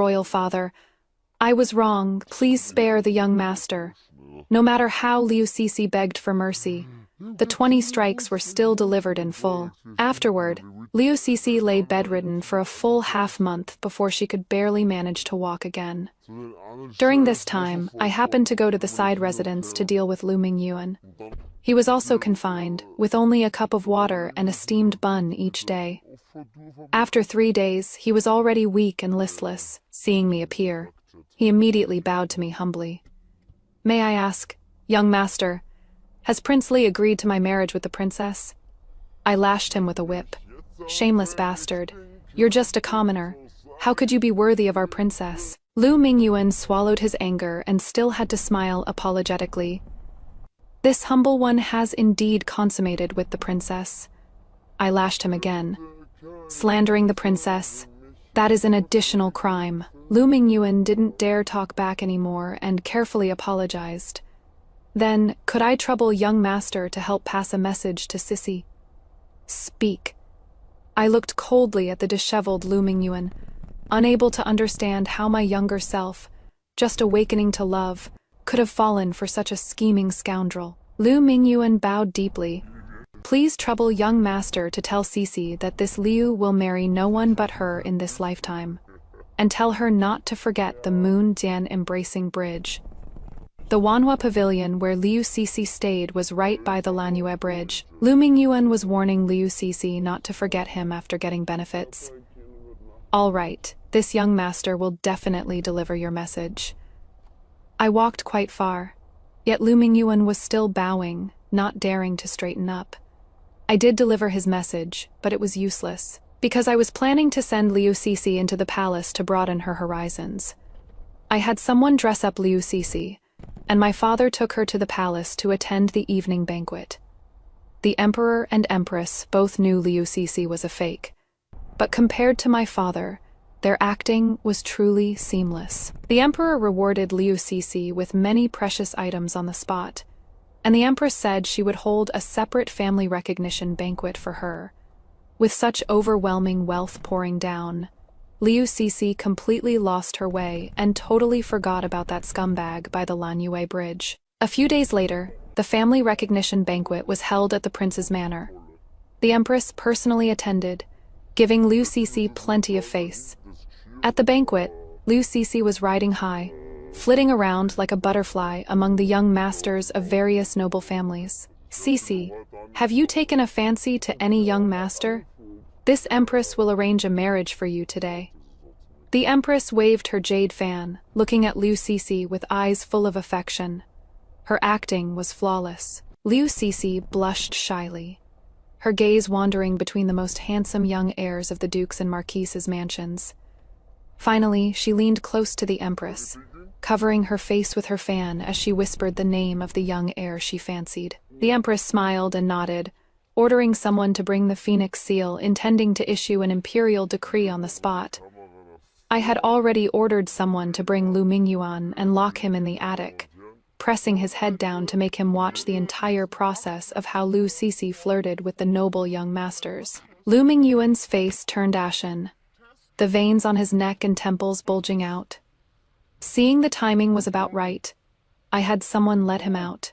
I was wrong. Please spare the young master. No matter how Liu Cixi begged for mercy, the 20 strikes were still delivered in full. Afterward, Liu Cixi lay bedridden for a full half-month before she could barely manage to walk again. During this time, I happened to go to the side residence to deal with Liu Mingyuan. He was also confined, with only a cup of water and a steamed bun each day. After 3 days, he was already weak and listless. Seeing me appear, he immediately bowed to me humbly. May I ask, young master, has Prince Li agreed to my marriage with the princess? I lashed him with a whip. Shameless bastard. You're just a commoner. How could you be worthy of our princess? Liu Mingyuan swallowed his anger and still had to smile apologetically. This humble one has indeed consummated with the princess. I lashed him again. Slandering the princess, that is an additional crime. Liu Mingyuan didn't dare talk back anymore and carefully apologized. Then, could I trouble young master to help pass a message to Cixi? Speak. I looked coldly at the disheveled Liu Mingyuan, unable to understand how my younger self, just awakening to love, could have fallen for such a scheming scoundrel. Liu Mingyuan bowed deeply. Please trouble young master to tell Cixi that this Liu will marry no one but her in this lifetime, and tell her not to forget the Moon Dian embracing bridge. The Wanhua Pavilion where Liu Cixi stayed was right by the Lanyue Bridge. Liu Mingyuan was warning Liu Cixi not to forget him after getting benefits. All right, This young master will definitely deliver your message. I walked quite far, yet Lu Mingyuan was still bowing, not daring to straighten up. I did deliver his message, but it was useless, because I was planning to send Liu Sisi into the palace to broaden her horizons. I had someone dress up Liu Sisi, and my father took her to the palace to attend the evening banquet. The emperor and empress both knew Liu Sisi was a fake, but compared to my father, their acting was truly seamless. The emperor rewarded Liu Sisi with many precious items on the spot, and the empress said she would hold a separate family recognition banquet for her. With such overwhelming wealth pouring down, Liu Sisi completely lost her way and totally forgot about that scumbag by the Lanyue Bridge. A few days later, the family recognition banquet was held at the prince's manor. The empress personally attended, giving Liu Sisi plenty of face. At the banquet, Liu Sisi was riding high, flitting around like a butterfly among the young masters of various noble families. Sisi, have you taken a fancy to any young master? This empress will arrange a marriage for you today. The empress waved her jade fan, looking at Liu Sisi with eyes full of affection. Her acting was flawless. Liu Sisi blushed shyly, her gaze wandering between the most handsome young heirs of the dukes and marquises' mansions. Finally, she leaned close to the empress, covering her face with her fan as she whispered the name of the young heir she fancied. The empress smiled and nodded, ordering someone to bring the phoenix seal, intending to issue an imperial decree on the spot. I had already ordered someone to bring Lu Mingyuan and lock him in the attic, pressing his head down to make him watch the entire process of how Liu Sisi flirted with the noble young masters. Lu Mingyuan's face turned ashen, the veins on his neck and temples bulging out. Seeing the timing was about right, I had someone let him out.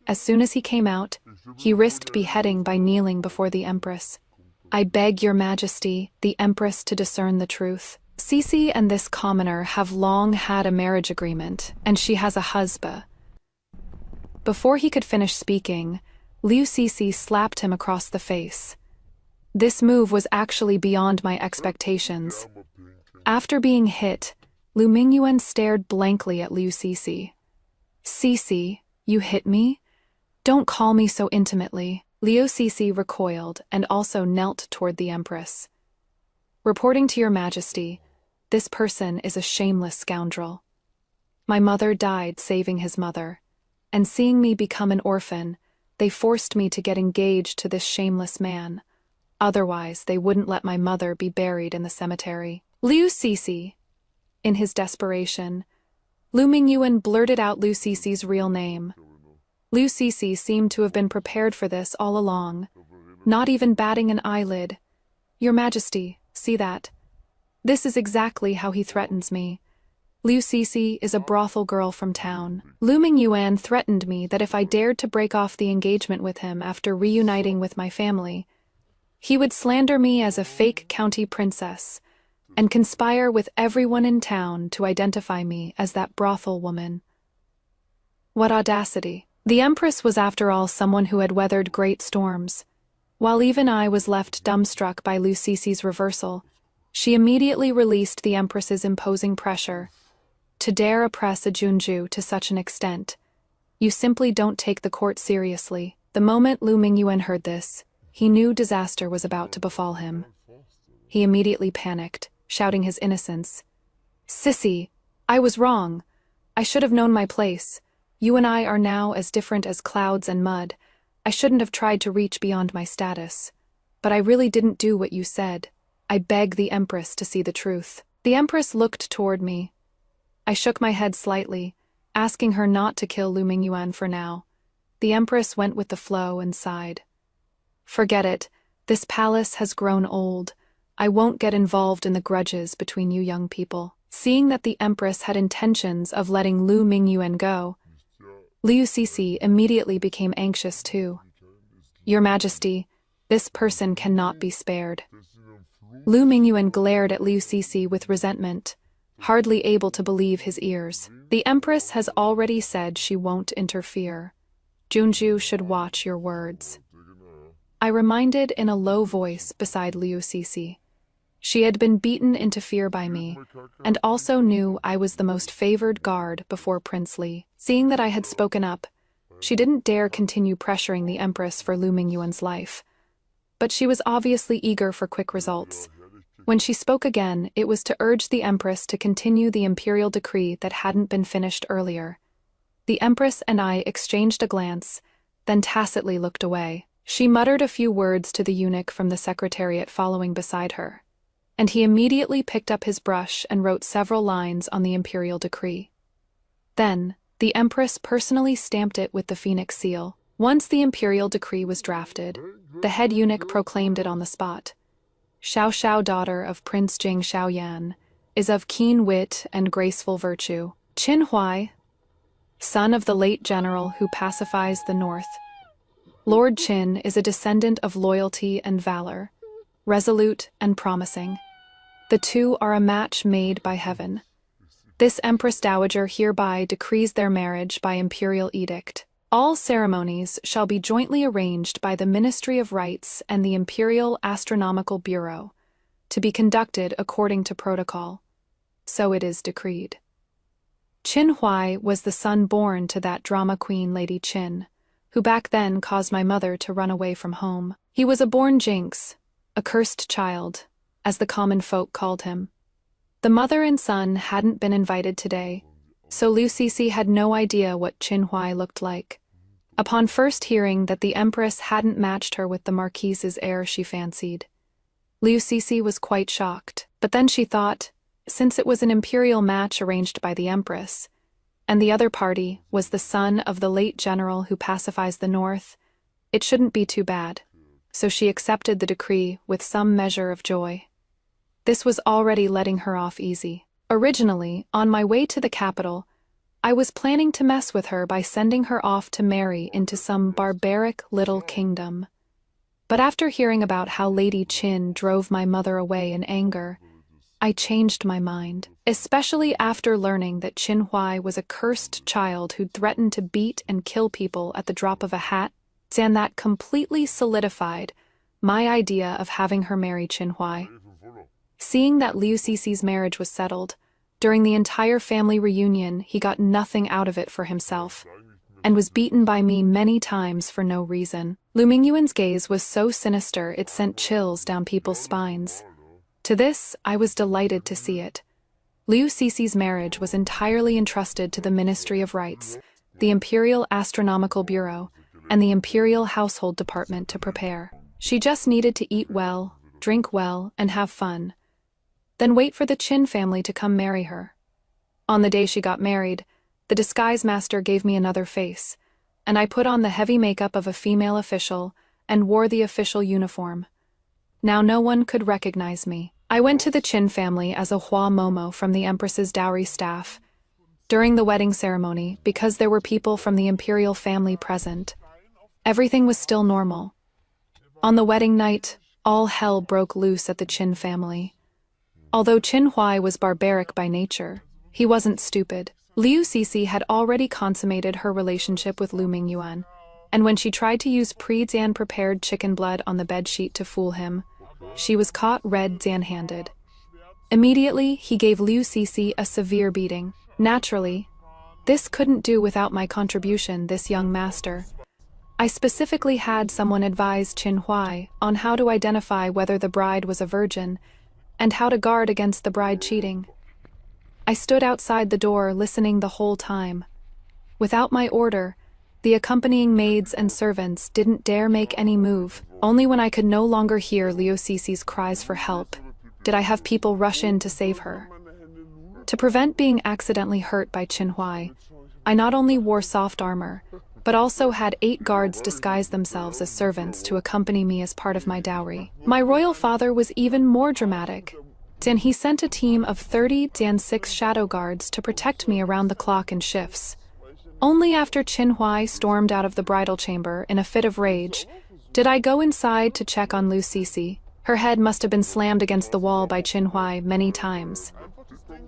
As soon as he came out, he risked beheading by kneeling before the empress. I beg your majesty, the empress, to discern the truth. Sisi and this commoner have long had a marriage agreement, and she has a husband. Before he could finish speaking, Liu Sisi slapped him across the face. This move was actually beyond my expectations. After being hit, Lu Mingyuan stared blankly at Liu Sisi. Sisi, you hit me? Don't call me so intimately. Liu Sisi recoiled and also knelt toward the empress. Reporting to your majesty, this person is a shameless scoundrel. My mother died saving his mother, and seeing me become an orphan, they forced me to get engaged to this shameless man. Otherwise, they wouldn't let my mother be buried in the cemetery. Liu Sisi. In his desperation, Lu Mingyuan blurted out Liu Sisi's real name. Liu Sisi seemed to have been prepared for this all along, not even batting an eyelid. Your Majesty, see that? This is exactly how he threatens me. Liu Sisi is a brothel girl from town. Lu Mingyuan threatened me that if I dared to break off the engagement with him after reuniting with my family, he would slander me as a fake county princess and conspire with everyone in town to identify me as that brothel woman. What audacity! The empress was after all someone who had weathered great storms. While even I was left dumbstruck by Liu Sisi's reversal, she immediately released the empress's imposing pressure. To dare oppress a Junju to such an extent, you simply don't take the court seriously. The moment Lu Mingyuan heard this, he knew disaster was about to befall him. He immediately panicked, shouting his innocence. Sissy, I was wrong. I should have known my place. You and I are now as different as clouds and mud. I shouldn't have tried to reach beyond my status. But I really didn't do what you said. I beg the Empress to see the truth. The Empress looked toward me. I shook my head slightly, asking her not to kill Lu Mingyuan for now. The Empress went with the flow and sighed. Forget it. This palace has grown old. I won't get involved in the grudges between you young people. Seeing that the Empress had intentions of letting Lu Mingyuan go, Liu Sisi immediately became anxious too. Your Majesty, this person cannot be spared. Lu Mingyuan glared at Liu Sisi with resentment, hardly able to believe his ears. The Empress has already said she won't interfere. Junju should watch your words. I reminded in a low voice beside Liu Sisi. She had been beaten into fear by me, and also knew I was the most favored guard before Prince Li. Seeing that I had spoken up, she didn't dare continue pressuring the Empress for Lu Mingyuan's life. But she was obviously eager for quick results. When she spoke again, it was to urge the Empress to continue the imperial decree that hadn't been finished earlier. The Empress and I exchanged a glance, then tacitly looked away. She muttered a few words to the eunuch from the secretariat following beside her, and he immediately picked up his brush and wrote several lines on the imperial decree. Then, the Empress personally stamped it with the phoenix seal. Once the imperial decree was drafted, the head eunuch proclaimed it on the spot. Xiao Xiao, daughter of Prince Jing Xiaoyan, is of keen wit and graceful virtue. Qin Huai, son of the late general who pacifies the north. Lord Qin is a descendant of loyalty and valor, resolute and promising. The two are a match made by heaven. This Empress Dowager hereby decrees their marriage by imperial edict. All ceremonies shall be jointly arranged by the Ministry of Rites and the Imperial Astronomical Bureau, to be conducted according to protocol. So it is decreed. Qin Huai was the son born to that drama queen Lady Qin, who back then caused my mother to run away from home. He was a born jinx, a cursed child, as the common folk called him. The mother and son hadn't been invited today, so Liu Sisi had no idea what Qin Huai looked like. Upon first hearing that the Empress hadn't matched her with the Marquise's heir she fancied, Liu Sisi was quite shocked. But then she thought, since it was an imperial match arranged by the Empress, and the other party was the son of the late general who pacifies the north, it shouldn't be too bad. So she accepted the decree with some measure of joy. This was already letting her off easy. Originally, on my way to the capital, I was planning to mess with her by sending her off to marry into some barbaric little kingdom. But after hearing about how Lady Qin drove my mother away in anger, I changed my mind, especially after learning that Qin Huai was a cursed child who'd threatened to beat and kill people at the drop of a hat, and that completely solidified my idea of having her marry Qin Huai. Seeing that Liu Sisi's marriage was settled, during the entire family reunion he got nothing out of it for himself, and was beaten by me many times for no reason. Lu Mingyuan's gaze was so sinister it sent chills down people's spines. To this, I was delighted to see it. Liu Sisi's marriage was entirely entrusted to the Ministry of Rites, the Imperial Astronomical Bureau, and the Imperial Household Department to prepare. She just needed to eat well, drink well, and have fun. Then wait for the Qin family to come marry her. On the day she got married, the disguise master gave me another face, and I put on the heavy makeup of a female official and wore the official uniform. Now no one could recognize me. I went to the Qin family as a Hua Momo from the Empress's dowry staff. During the wedding ceremony, because there were people from the imperial family present, everything was still normal. On the wedding night, all hell broke loose at the Qin family. Although Qin Huai was barbaric by nature, he wasn't stupid. Liu Sisi had already consummated her relationship with Lu Mingyuan, and when she tried to use pre-Zian prepared chicken blood on the bedsheet to fool him, she was caught red-Zian-handed. Immediately, he gave Liu Sisi a severe beating. Naturally, this couldn't do without my contribution, this young master. I specifically had someone advise Qin Huai on how to identify whether the bride was a virgin, and how to guard against the bride cheating. I stood outside the door listening the whole time. Without my order, the accompanying maids and servants didn't dare make any move. Only when I could no longer hear Liu Sisi's cries for help did I have people rush in to save her. To prevent being accidentally hurt by Qin Huai, I not only wore soft armor, but also had 8 guards disguise themselves as servants to accompany me as part of my dowry. My royal father was even more dramatic, and he sent a team of 30 and 6 shadow guards to protect me around the clock in shifts. Only after Qin Huai stormed out of the bridal chamber in a fit of rage did I go inside to check on Liu Sisi. Her head must have been slammed against the wall by Qin Huai many times.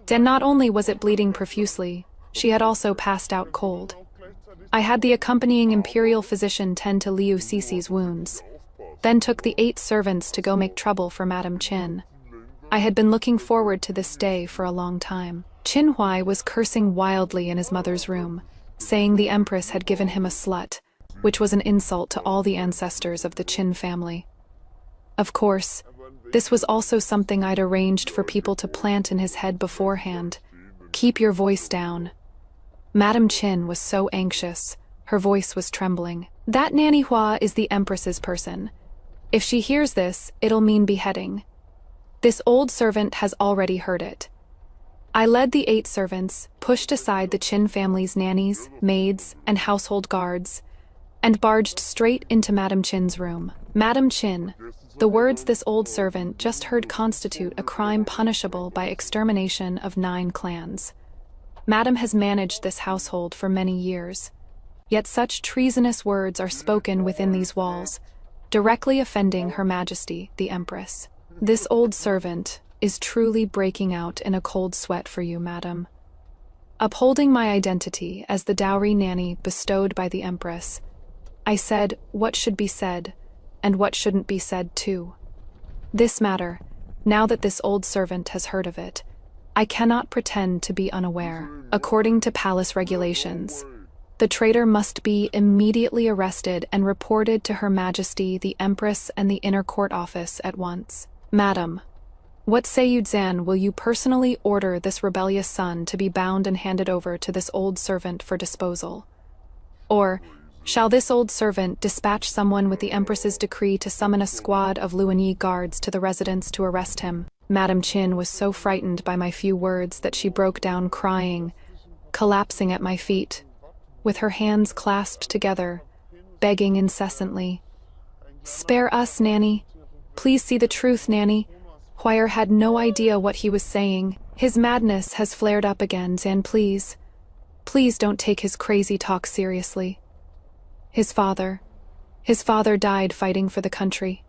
And not only was it bleeding profusely, she had also passed out cold. I had the accompanying imperial physician tend to Liu Sisi's wounds, then took the 8 servants to go make trouble for Madame Qin. I had been looking forward to this day for a long time. Qin Huai was cursing wildly in his mother's room, saying the empress had given him a slut, which was an insult to all the ancestors of the Qin family. Of course, this was also something I'd arranged for people to plant in his head beforehand. Keep your voice down. Madame Qin was so anxious, her voice was trembling. That Nanny Hua is the empress's person. If she hears this, it'll mean beheading. This old servant has already heard it. I led the 8 servants, pushed aside the Qin family's nannies, maids, and household guards, and barged straight into Madame Qin's room. Madame Qin, the words this old servant just heard constitute a crime punishable by extermination of 9 clans. Madame has managed this household for many years, yet such treasonous words are spoken within these walls, directly offending Her Majesty, the Empress. This old servant is truly breaking out in a cold sweat for you, madam. Upholding my identity as the dowry nanny bestowed by the Empress, I said what should be said, and what shouldn't be said too. This matter, now that this old servant has heard of it, I cannot pretend to be unaware. According to palace regulations, the traitor must be immediately arrested and reported to Her Majesty the Empress and the Inner Court Office at once. Madam, what say you, Zan? Will you personally order this rebellious son to be bound and handed over to this old servant for disposal? Or shall this old servant dispatch someone with the Empress's decree to summon a squad of Luanyi guards to the residence to arrest him? Madame Qin was so frightened by my few words that she broke down crying, collapsing at my feet, with her hands clasped together, begging incessantly. "Spare us, Nanny. Please see the truth, Nanny." Huayer had no idea what he was saying. His madness has flared up again, Zan, please. Please don't take his crazy talk seriously. His father died fighting for the country.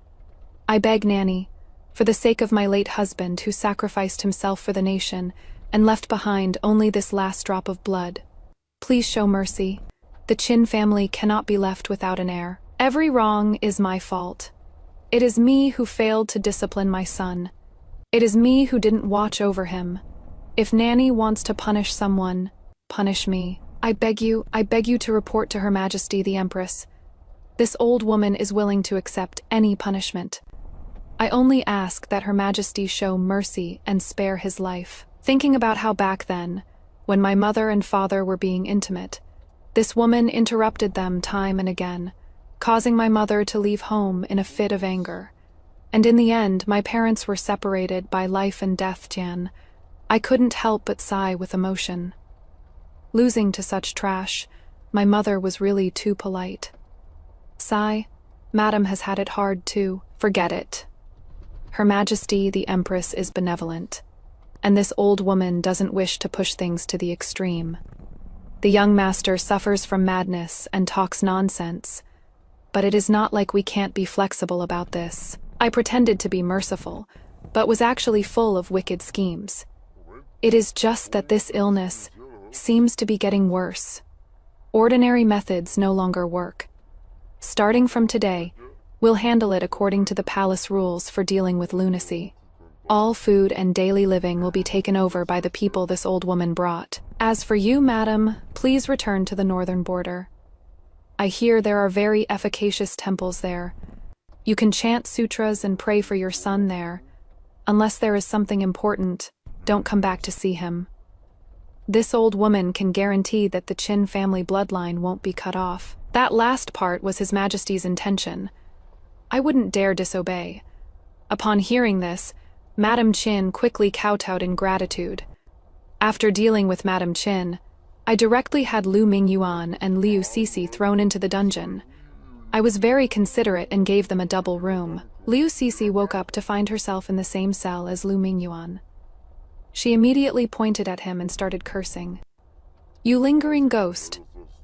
I beg, Nanny, for the sake of my late husband who sacrificed himself for the nation and left behind only this last drop of blood, please show mercy. The Qin family cannot be left without an heir. Every wrong is my fault. It is me who failed to discipline my son. It is me who didn't watch over him. If Nanny wants to punish someone, punish me. I beg you to report to Her Majesty the Empress. This old woman is willing to accept any punishment. I only ask that Her Majesty show mercy and spare his life. Thinking about how back then, when my mother and father were being intimate, this woman interrupted them time and again, causing my mother to leave home in a fit of anger. And in the end, my parents were separated by life and death, Jian. I couldn't help but sigh with emotion. Losing to such trash, my mother was really too polite. Sigh, Madam has had it hard too. Forget it. Her Majesty the Empress is benevolent, and this old woman doesn't wish to push things to the extreme. The young master suffers from madness and talks nonsense, but it is not like we can't be flexible about this. I pretended to be merciful, but was actually full of wicked schemes. It is just that this illness seems to be getting worse. Ordinary methods no longer work. Starting from today, we'll handle it according to the palace rules for dealing with lunacy. All food and daily living will be taken over by the people this old woman brought. As for you, madam, please return to the northern border. I hear there are very efficacious temples there. You can chant sutras and pray for your son there. Unless there is something important, don't come back to see him. This old woman can guarantee that the Qin family bloodline won't be cut off. That last part was His Majesty's intention. I wouldn't dare disobey. Upon hearing this, Madame Qin quickly kowtowed in gratitude. After dealing with Madame Qin, I directly had Lu Mingyuan and Liu Sisi thrown into the dungeon. I was very considerate and gave them a double room. Liu Sisi woke up to find herself in the same cell as Lu Mingyuan. She immediately pointed at him and started cursing. "You lingering ghost,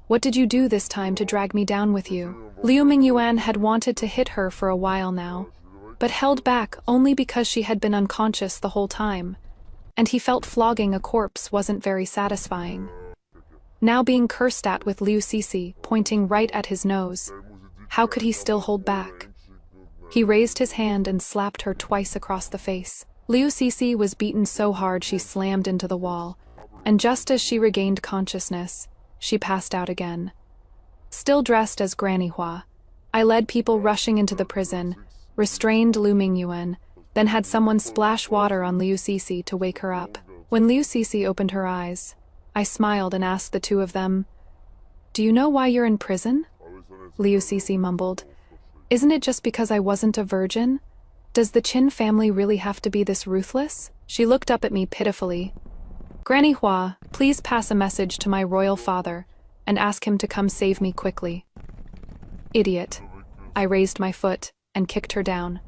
what did you do this time to drag me down with you?" Liu Mingyuan had wanted to hit her for a while now, but held back only because she had been unconscious the whole time, and he felt flogging a corpse wasn't very satisfying. Now being cursed at with Liu Sisi pointing right at his nose, how could he still hold back? He raised his hand and slapped her twice across the face. Liu Cixi was beaten so hard she slammed into the wall, and just as she regained consciousness, she passed out again. Still dressed as Granny Hua, I led people rushing into the prison, restrained Lu Mingyuan, then had someone splash water on Liu Cixi to wake her up. When Liu Cixi opened her eyes, I smiled and asked the two of them, "Do you know why you're in prison?" Liu Cixi mumbled, "Isn't it just because I wasn't a virgin? Does the Qin family really have to be this ruthless?" She looked up at me pitifully. "Granny Hua, please pass a message to my royal father and ask him to come save me quickly." Idiot. I raised my foot and kicked her down,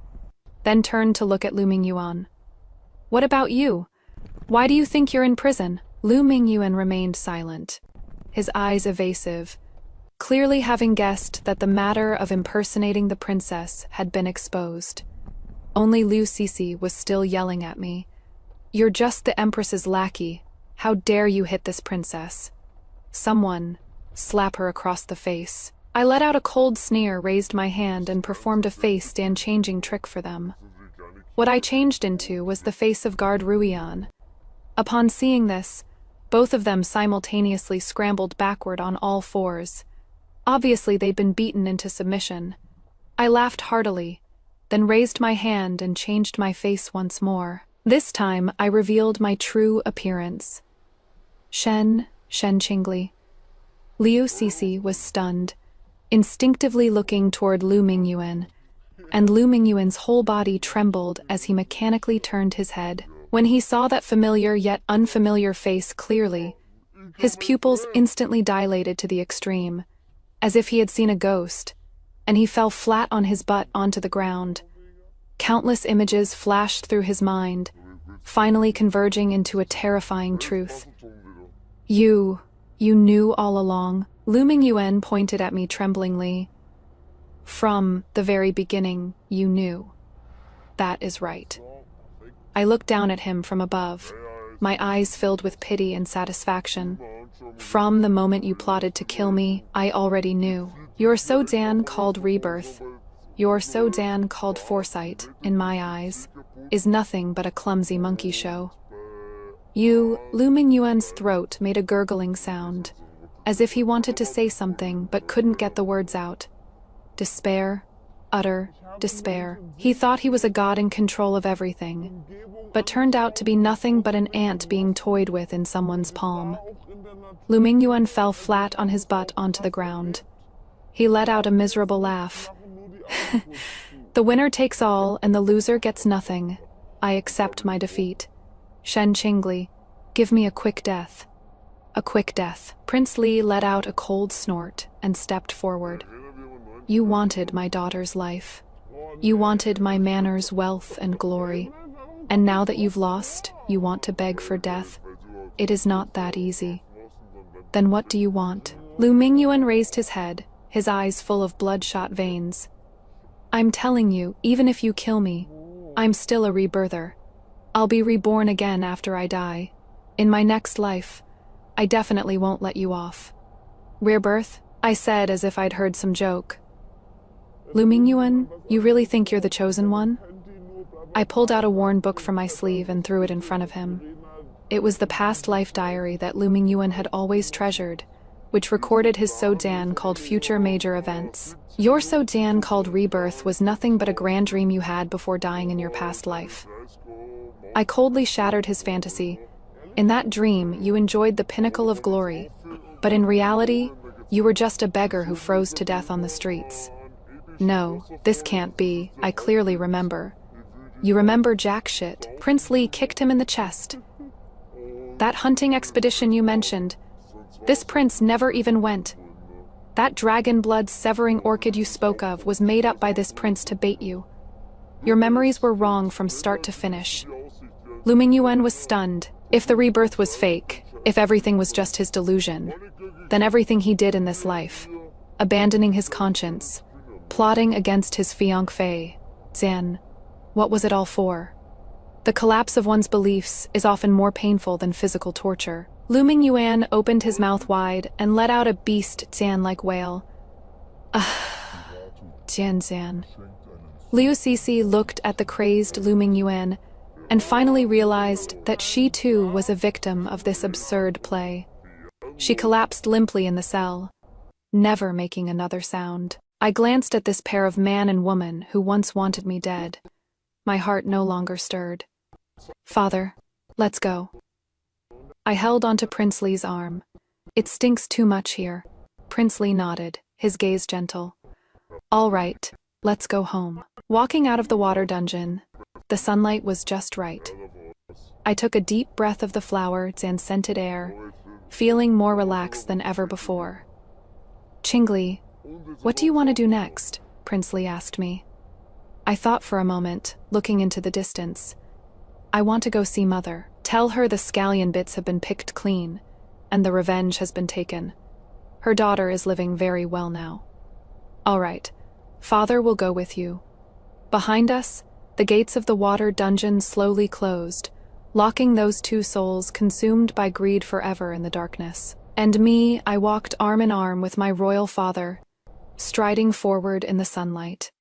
then turned to look at Lu Mingyuan. "What about you? Why do you think you're in prison?" Lu Mingyuan remained silent, his eyes evasive, clearly having guessed that the matter of impersonating the princess had been exposed. Only Liu Cixi was still yelling at me. "You're just the Empress's lackey. How dare you hit this princess? Someone slap her across the face." I let out a cold sneer, raised my hand, and performed a face stand-changing trick for them. What I changed into was the face of Guard Ruian. Upon seeing this, both of them simultaneously scrambled backward on all fours. Obviously, they'd been beaten into submission. I laughed heartily, then raised my hand and changed my face once more. This time, I revealed my true appearance. Shen Qingli. Liu Cixi was stunned, instinctively looking toward Lu Mingyuan, and Lu Mingyuan's whole body trembled as he mechanically turned his head. When he saw that familiar yet unfamiliar face clearly, his pupils instantly dilated to the extreme, as if he had seen a ghost, and he fell flat on his butt onto the ground. Countless images flashed through his mind, finally converging into a terrifying truth. You knew all along." Lu Mingyuan pointed at me tremblingly. "From the very beginning, you knew. That is right." I looked down at him from above, my eyes filled with pity and satisfaction. "From the moment you plotted to kill me, I already knew. Your Sodan called rebirth, your Sodan called foresight, in my eyes, is nothing but a clumsy monkey show." Lu Mingyuan's throat made a gurgling sound, as if he wanted to say something but couldn't get the words out. Despair, utter despair. He thought he was a god in control of everything, but turned out to be nothing but an ant being toyed with in someone's palm. Lu Mingyuan fell flat on his butt onto the ground. He let out a miserable laugh. "The winner takes all and the loser gets nothing. I accept my defeat. Shen Qingli, give me a quick death." A quick death. Prince Li let out a cold snort and stepped forward. "You wanted my daughter's life. You wanted my manners, wealth, and glory. And now that you've lost, you want to beg for death. It is not that easy. Then what do you want?" Lu Mingyuan raised his head, his eyes full of bloodshot veins. "I'm telling you, even if you kill me, I'm still a rebirther. I'll be reborn again after I die. In my next life, I definitely won't let you off." "Rebirth?" I said as if I'd heard some joke. "Lu Mingyuan, you really think you're the chosen one?" I pulled out a worn book from my sleeve and threw it in front of him. It was the past life diary that Lu Mingyuan had always treasured, which recorded his Sodan called future major events. "Your Sodan called rebirth was nothing but a grand dream you had before dying in your past life." I coldly shattered his fantasy. "In that dream, you enjoyed the pinnacle of glory, but in reality, you were just a beggar who froze to death on the streets." "No, this can't be. I clearly remember." "You remember jack shit." Prince Li kicked him in the chest. "That hunting expedition you mentioned, this prince never even went. That dragon blood severing orchid you spoke of was made up by this prince to bait you. Your memories were wrong from start to finish." Lu Mingyuan was stunned. If the rebirth was fake, if everything was just his delusion, then everything he did in this life, abandoning his conscience, plotting against his fiancé, Zan, what was it all for? The collapse of one's beliefs is often more painful than physical torture. Lu Mingyuan opened his mouth wide and let out a beast Zan-like wail. Zan. Liu Cixi looked at the crazed Lu Mingyuan, and finally realized that she too was a victim of this absurd play. She collapsed limply in the cell, never making another sound. I glanced at this pair of man and woman who once wanted me dead. My heart no longer stirred. "Father, let's go." I held onto Prince Lee's arm. "It stinks too much here." Prince Lee nodded, his gaze gentle. "All right, let's go home." Walking out of the water dungeon, the sunlight was just right. I took a deep breath of the flowers and scented air, feeling more relaxed than ever before. "Chingli, what do you want to do next?" Prince Lee asked me. I thought for a moment, looking into the distance. "I want to go see Mother. Tell her the scallion bits have been picked clean, and the revenge has been taken. Her daughter is living very well now." "All right, Father will go with you." Behind us, the gates of the water dungeon slowly closed, locking those two souls consumed by greed forever in the darkness. And me, I walked arm in arm with my royal father, striding forward in the sunlight.